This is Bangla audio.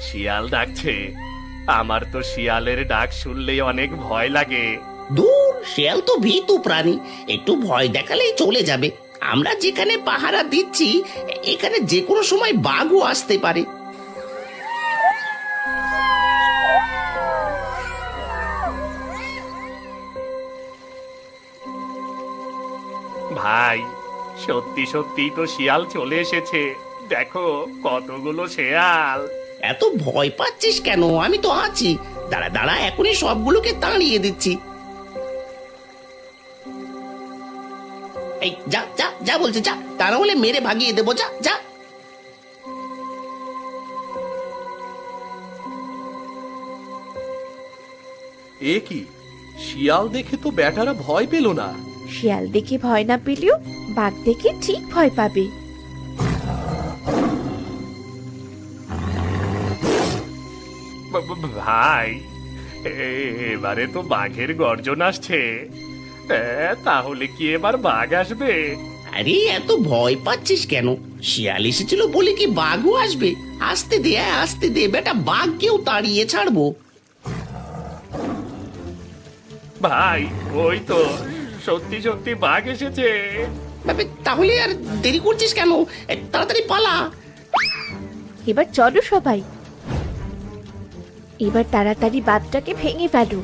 শিয়াল ডাকছে। আমার তো শিয়ালের ডাক শুনলেই অনেক ভয় লাগে। দূর, শেয়াল তো ভীতু প্রাণী, একটু ভয় দেখালেই চলে যাবে। আমরা যেখানে পাহারা দিচ্ছি এখানে যে কোনো সময় বাঘও আসতে পারে। ভাই, সত্যি সত্যি তো শিয়াল চলে এসেছে। দেখো কতগুলো শিয়াল। এত ভয় পাচ্ছিস কেন? আমি তো আছি। দাঁড়া দাঁড়া, এখনই সবগুলোকে তাড়িয়ে দিচ্ছি। এই যা যা যা বলছে, যা, তা না হলে মেরে ভাগিয়ে দেবো। যা যা। এ কি, শিয়াল দেখে তো বেটারা ভয় পেল না। শিয়াল দেখে ভয় না পেলেও বাঘ দেখে ঠিক ভয় পাবে। ভাই, এবারে তো বাঘের গর্জন আসছে। তাহলে কি এবার বাঘ আসবে? আরে এত ভয় পাচ্ছিস কেন? শিয়াল এসেছিল বলে কি বাঘও আসবে? আসতে দে, আসতে দে বেটা, বাঘকেও তাড়িয়ে ছাড়বো। ভাই, ওই তো সত্যি সত্যি বাঘ এসেছে। তাহলে আর দেরি করছিস কেন? তাড়াতাড়ি পালা। এবার চলো সবাই, এবার তাড়াতাড়ি বাঁধটাকে ভেঙে ফেলো।